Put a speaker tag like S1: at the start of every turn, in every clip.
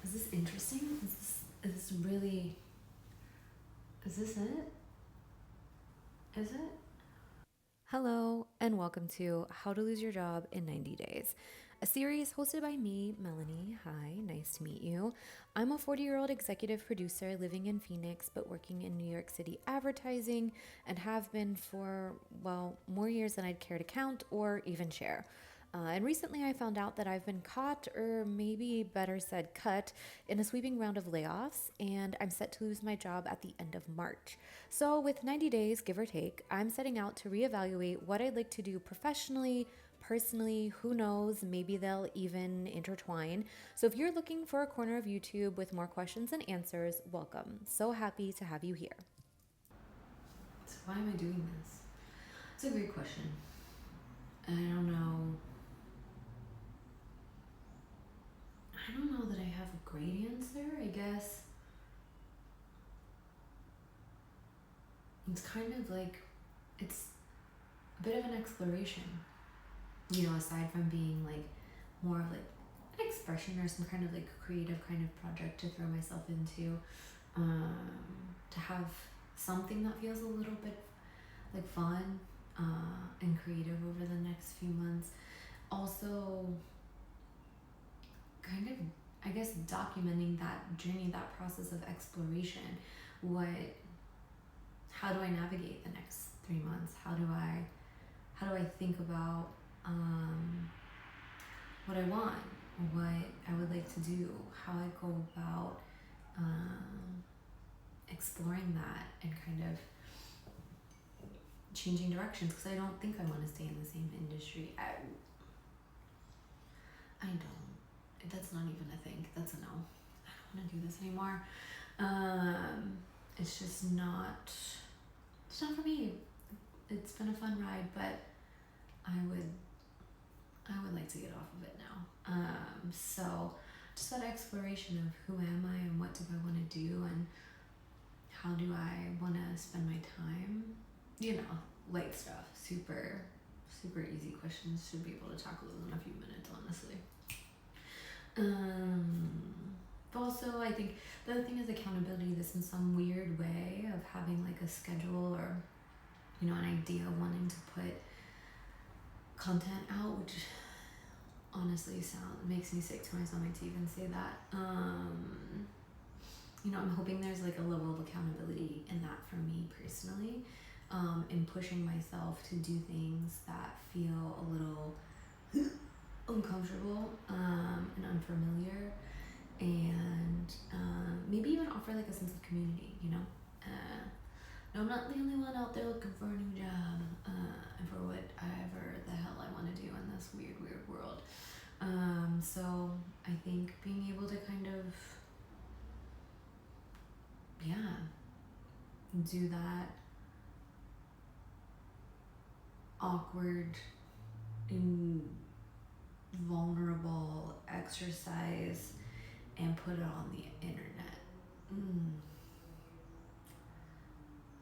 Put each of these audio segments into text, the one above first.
S1: Is this interesting? Is this really, is this it? Is it? Hello, and welcome to How to Lose Your Job in 90 Days, a series hosted by me, Melanie. Hi, nice to meet you. I'm a 40-year-old executive producer living in Phoenix, but working in New York City advertising, and have been for, well, more years than I'd care to count or even share. And recently I found out that I've been caught, or maybe better said cut, in a sweeping round of layoffs, and I'm set to lose my job at the end of March. So with 90 days, give or take, I'm setting out to reevaluate what I'd like to do professionally, personally, who knows, maybe they'll even intertwine. So if you're looking for a corner of YouTube with more questions and answers, welcome. So happy to have you here. So why am I doing this? It's a great question. I don't know that I have a great answer. I guess it's kind of like, it's a bit of an exploration, aside from being like more of like an expression or some kind of like creative kind of project to throw myself into, to have something that feels a little bit like fun and creative over the next few months. Also, kind of, I guess, documenting that journey, that process of exploration. How do I navigate the next 3 months? How do I think about what I want, what I would like to do, how I go about exploring that and kind of changing directions, because I don't think I want to stay in the same industry. I don't. That's not even a thing. That's a no. I don't want to do this anymore. It's just not. It's not for me. It's been a fun ride, but I would like to get off of it now. So just that exploration of who am I and what do I want to do and how do I want to spend my time. Light stuff. Super, super easy questions. Should be able to tackle those in a few minutes, honestly. But also, I think the other thing is accountability. This in some weird way of having like a schedule or, an idea of wanting to put content out, which honestly makes me sick to my stomach to even say that. I'm hoping there's like a level of accountability in that for me personally, in pushing myself to do things that feel a little uncomfortable and unfamiliar, and maybe even offer like a sense of community. No, I'm not the only one out there looking for a new job and for whatever the hell I want to do in this weird world. So I think being able to kind of do that awkward and vulnerable exercise and put it on the internet.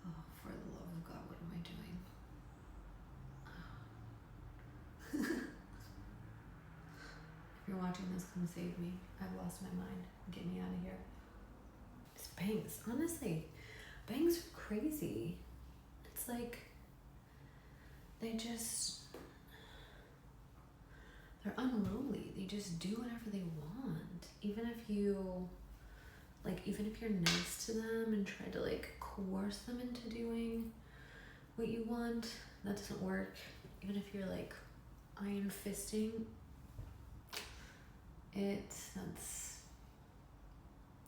S1: Oh, for the love of God, what am I doing? If you're watching this, come save me. I've lost my mind. Get me out of here. It's bangs. Honestly, bangs are crazy. It's like they're unruly. They just do whatever they want. Even if you're nice to them and try to like coerce them into doing what you want, that doesn't work. Even if you're like iron fisting, that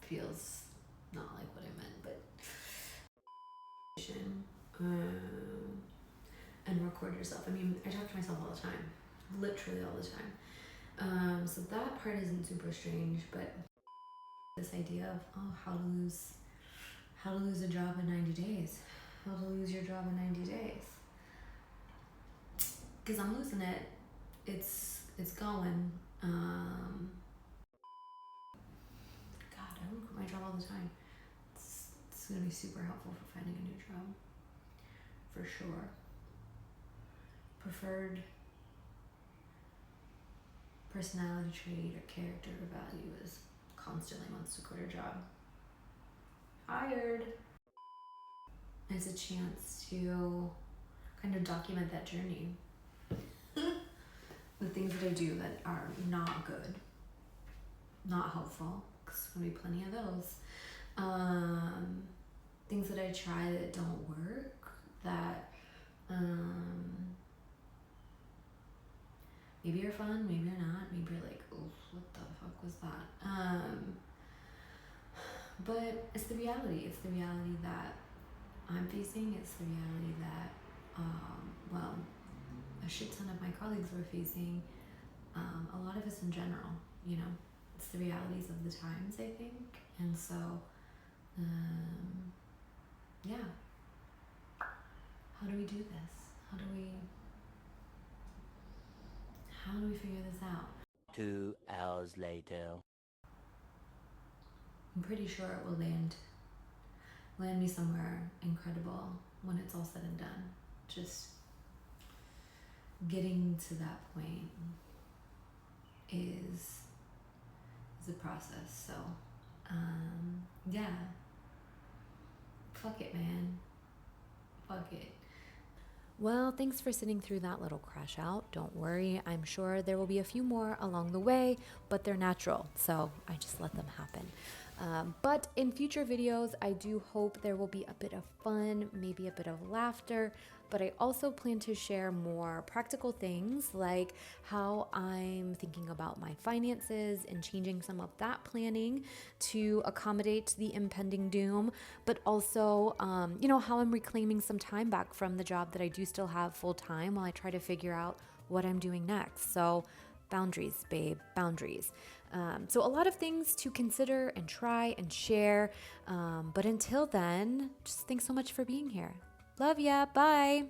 S1: feels not like what I meant, but and record yourself. I mean, I talk to myself all the time, literally all the time. So that part isn't super strange, but this idea of how to lose a job in 90 days, how to lose your job in 90 days, because I'm losing it. It's going. God, I would quit my job all the time. It's gonna be super helpful for finding a new job, for sure. Preferred personality trait or character or value is constantly wants to quit her job. Hired. It's a chance to kind of document that journey. The things that I do that are not good, not helpful, because there's going to be plenty of those. Things that I try that don't work, that maybe are fun, maybe they're not, maybe you're like, oh, what the fuck was that? But it's the reality. It's the reality that I'm facing. It's the reality that, well, a shit ton of my colleagues were facing. A lot of us in general, you know, it's the realities of the times, I think. And so, yeah. How do we do this? How do we figure this out?
S2: 2 hours later.
S1: I'm pretty sure it will land me somewhere incredible when it's all said and done. Just getting to that point is a process. So, yeah. Fuck it, man. Fuck it. Well, thanks for sitting through that little crash out. Don't worry, I'm sure there will be a few more along the way, but they're natural, so I just let them happen. But in future videos, I do hope there will be a bit of fun, maybe a bit of laughter, but I also plan to share more practical things like how I'm thinking about my finances and changing some of that planning to accommodate the impending doom, but also, how I'm reclaiming some time back from the job that I do still have full time while I try to figure out what I'm doing next. So boundaries, babe, boundaries. So a lot of things to consider and try and share. But until then, just thanks so much for being here. Love ya. Bye.